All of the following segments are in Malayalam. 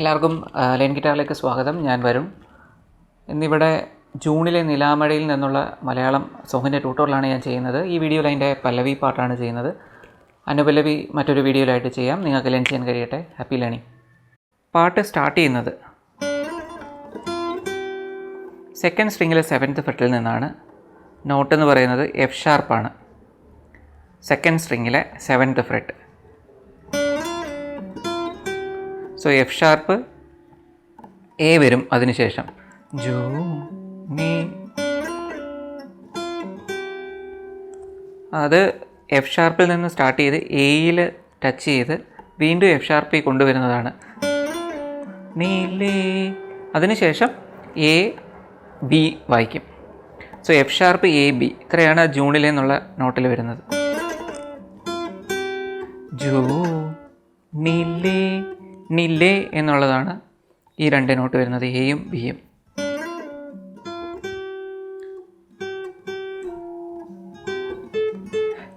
എല്ലാവർക്കും ലൈൻ ഗിറ്റാറിലേക്ക് സ്വാഗതം. ഞാൻ വരുൺ. ഇന്നിവിടെ ജൂണിലെ നിലാമഴയിൽ നിന്നുള്ള മലയാളം സോങ്ങിൻ്റെ ട്യൂട്ടോറിയലാണ് ഞാൻ ചെയ്യുന്നത്. ഈ വീഡിയോയിൽ അതിൻ്റെ പല്ലവി പാട്ടാണ് ചെയ്യുന്നത്. അനുപല്ലവി മറ്റൊരു വീഡിയോയിലായിട്ട് ചെയ്യാം. നിങ്ങൾക്ക് ലേൺ ചെയ്യാൻ കഴിയട്ടെ. Happy learning. പാട്ട് സ്റ്റാർട്ട് ചെയ്യുന്നത് സെക്കൻഡ് സ്ട്രിങ്ങിലെ 7th ഫ്രെറ്റിൽ നിന്നാണ്. നോട്ട് എന്ന് പറയുന്നത് എഫ് ഷാർപ്പാണ്. സെക്കൻഡ് സ്ട്രിങ്ങിലെ 7th fret. So F sharp A വരും. അതിനുശേഷം ജൂ നീ, അത് എഫ് ഷാർപ്പിൽ നിന്ന് സ്റ്റാർട്ട് ചെയ്ത് എയിൽ ടച്ച് ചെയ്ത് വീണ്ടും എഫ് ഷാർപ്പിൽ കൊണ്ടുവരുന്നതാണ്. നീലേ, അതിനുശേഷം എ ബി വായിക്കും. So F sharp A B, ഇത്രയാണ് ജൂണിലെ എന്നുള്ള നോട്ടിൽ വരുന്നത്. ജൂ നീലേ, നിലേ എന്നുള്ളതാണ് ഈ രണ്ട് നോട്ട് വരുന്നത്, എയും ബിയും.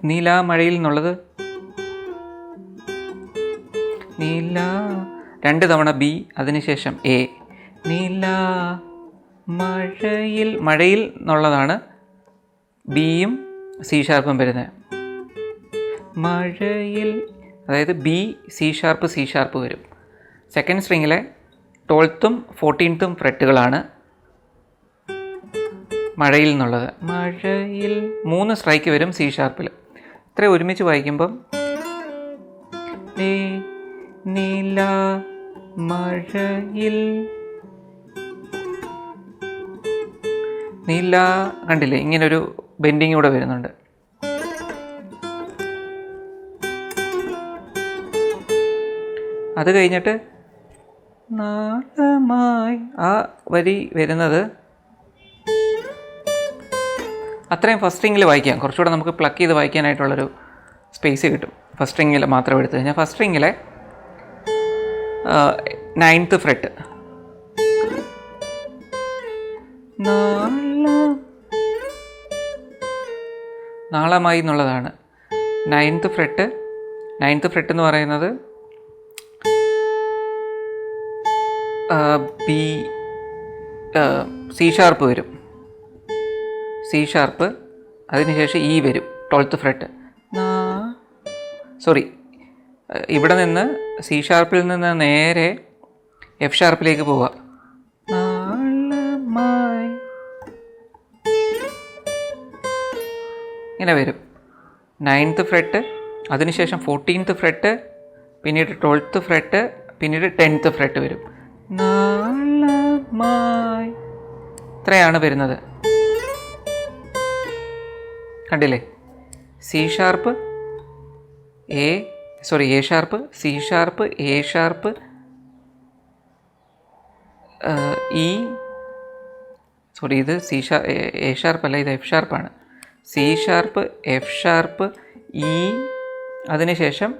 നീലാമഴയിൽ എന്നുള്ളത് നീല, 2 തവണ ബി, അതിനുശേഷം എ. നീലാ മഴയിൽ, മഴയിൽ എന്നുള്ളതാണ് ബിയും സി ഷാർപ്പും വരുന്നത്. മഴയിൽ, അതായത് B C sharp C sharp വരും. സെക്കൻഡ് സ്ട്രിങ്ങിലെ 12th 14th ഫ്രെറ്റുകളാണ് മഴയിൽ എന്നുള്ളത്. മഴയിൽ 3 സ്ട്രൈക്ക് വരും സി ഷാർപ്പിൽ. ഇത്ര ഒരുമിച്ച് വായിക്കുമ്പം നീല മഴയിൽ, നീല കണ്ടില്ലേ, ഇങ്ങനൊരു ബെൻഡിങ് കൂടെ വരുന്നുണ്ട്. അത് കഴിഞ്ഞിട്ട് നാളമായി ആ വരി വരുന്നത് അത്രയും ഫസ്റ്റ് സ്ട്രിങ്ങിൽ വായിക്കാം. കുറച്ചുകൂടെ നമുക്ക് പ്ലക്ക് ചെയ്ത് വായിക്കാനായിട്ടുള്ളൊരു സ്പേസ് കിട്ടും. ഫസ്റ്റ് സ്ട്രിങ്ങിൽ മാത്രം എടുത്തു കഴിഞ്ഞാൽ ഫസ്റ്റ് സ്ട്രിങ്ങിലെ 9th ഫ്രെറ്റ്. നാളമായി എന്നുള്ളതാണ് 9th ഫ്രെറ്റ്. 9th ഫ്രെറ്റ് എന്ന് പറയുന്നത് ബി സി ഷാർപ്പ് വരും. സി ഷാർപ്പ്, അതിനുശേഷം ഇ വരും 12th ഫ്രെറ്റ്. സോറി, ഇവിടെ നിന്ന് സി ഷാർപ്പിൽ നിന്ന് നേരെ എഫ് ഷാർപ്പിലേക്ക് പോവുക. ഇങ്ങനെ വരും. 9th ഫ്രെറ്റ്, അതിനുശേഷം 14th ഫ്രെറ്റ്, പിന്നീട് 12th ഫ്രെറ്റ്, പിന്നീട് 10th ഫ്രെറ്റ് വരും. നാളമായി, ഇത്രയാണ് വരുന്നത്. കണ്ടില്ലേ? C sharp A, sorry A sharp, C sharp, A sharp, E, sorry ഇത് സി എ ഷാർപ്പ് അല്ല, ഇത് എഫ് ഷാർപ്പാണ്. C sharp, F sharp, E, അതിനുശേഷം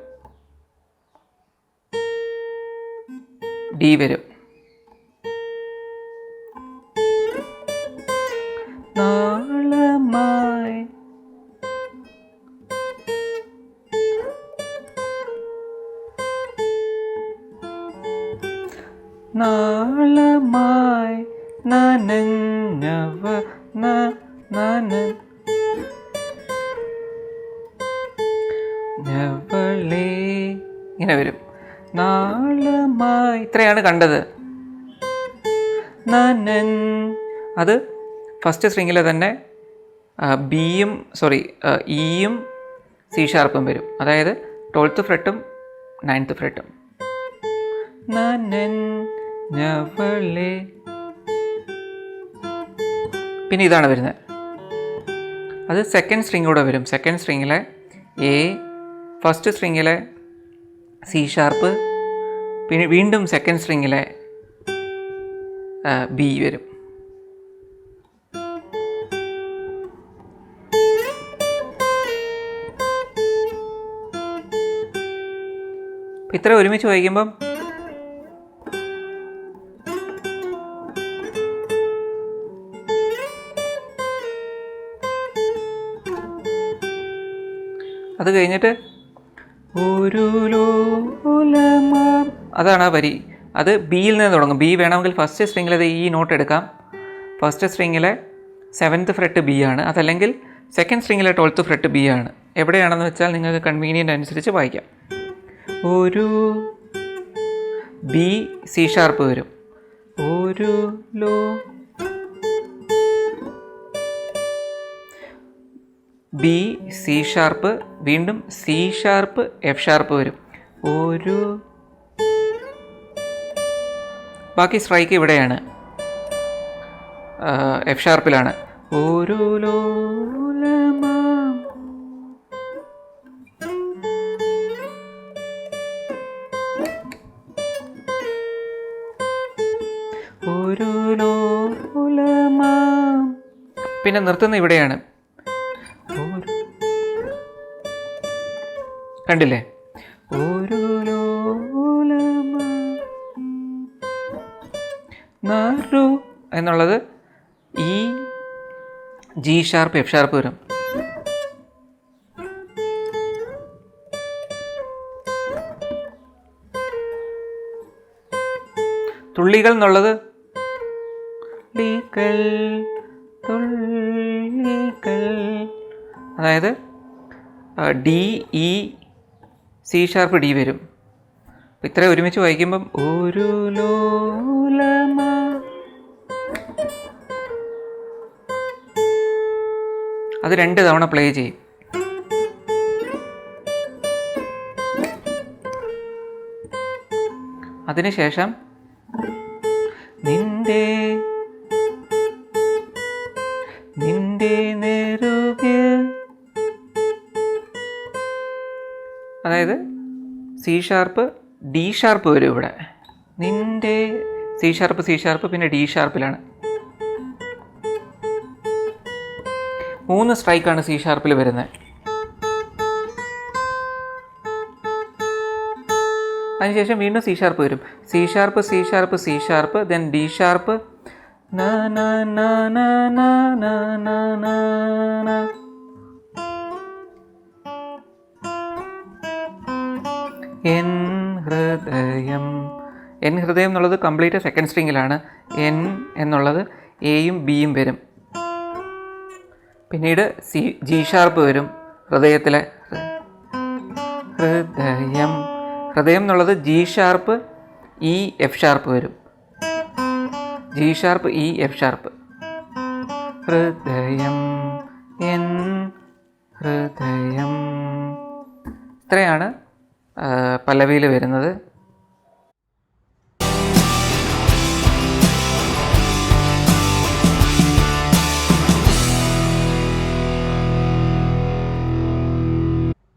ഡി വരും. നാളമായി, നാളമായി നനഞ്ഞവ നനഞ്ഞവളേ, ഇങ്ങനെ വരും. നാളമായി, ഇത്രയാണ് കണ്ടത്. നനൻ, അത് ഫസ്റ്റ് സ്ട്രിങ്ങിലെ തന്നെ ബിയും സോറി ഇയും സി ഷാർപ്പും വരും. അതായത് 12th ഫ്രെറ്റും 9th ഫ്രെറ്റും. നനഞ്ഞവളേ, പിന്നെ ഇതാണ് വരുന്നത്. അത് സെക്കൻഡ് സ്ട്രിങ് കൂടെ വരും. സെക്കൻഡ് സ്ട്രിങ്ങിലെ എ, ഫസ്റ്റ് സ്ട്രിങ്ങിലെ സി ഷാർപ്പ്, പിന്നെ വീണ്ടും സെക്കൻഡ് സ്ട്രിങ്ങിലെ ബി വരും. ഇത്ര ഒരുമിച്ച് വായിക്കുമ്പം അത് കഴിഞ്ഞിട്ട് ഒരു ലോലമാം, അതാണ് ആ വരി. അത് ബിയിൽ നിന്ന് തുടങ്ങും. ബി വേണമെങ്കിൽ ഫസ്റ്റ് സ്ട്രിങ്ങിൽ അത് ഈ നോട്ട് എടുക്കാം. ഫസ്റ്റ് സ്ട്രിങ്ങിലെ 7th ഫ്രെറ്റ് ബി ആണ്, അതല്ലെങ്കിൽ സെക്കൻഡ് സ്ട്രിങ്ങിലെ 12th ഫ്രെറ്റ് ബി ആണ്. എവിടെയാണെന്ന് വെച്ചാൽ നിങ്ങൾക്ക് കൺവീനിയൻ്റ് അനുസരിച്ച് വായിക്കാം. ഒരു ബി സി ഷാർപ്പ് വരും, ഒരു ലോ ബി സി ഷാർപ്പ്, വീണ്ടും സി ഷാർപ്പ് എഫ് ഷാർപ്പ് വരും, ഒരു. ബാക്കി സ്ട്രൈക്ക് ഇവിടെയാണ്, എഫ് ഷാർപ്പിലാണ്. ഒരു ലോലമ, ഒരു ലോലമ. പിന്നെ നിർത്തുന്ന ഇവിടെയാണ്. കണ്ടില്ലേ? ഒരു ലോലമ നറു എന്നുള്ളത് ഈ ജി ഷാർപ്പ് എഫ് ഷാർപ്പ് വരും. തുള്ളികൾ എന്നുള്ളത് അതായത് D E C sharp D വരും. ഇത്രയും ഒരുമിച്ച് വായിക്കുമ്പം ഒരു ലോലമ. അത് 2 തവണ പ്ലേ ചെയ്യും. അതിനുശേഷം നിന്റെ നെറുകിൽ, അതായത് സി ഷാർപ്പ് ഡി ഷാർപ്പ് വരും ഇവിടെ. നിന്റെ സി ഷാർപ്പ് പിന്നെ ഡി ഷാർപ്പിലാണ്. 3 സ്ട്രൈക്കാണ് സി ഷാർപ്പിൽ വരുന്നത്. അതിനുശേഷം വീണ്ടും സി ഷാർപ്പ് വരും. C sharp C sharp C sharp, then D sharp, N ഹൃദയം. എൻ ഹൃദയം എന്നുള്ളത് കംപ്ലീറ്റ് സെക്കൻഡ് സ്ട്രിങ്ങിലാണ്. എൻ എന്നുള്ളത് എയും ബിയും വരും. പിന്നീട് ജി ഷാർപ്പ് വരും ഹൃദയത്തിലെ. ഹൃദയം എന്നുള്ളത് G sharp E F sharp വരും. G sharp E F sharp. ഹൃദയം, എൻ ഹൃദയം. ഇത്രയാണ് പല്ലവിയിൽ വരുന്നത്.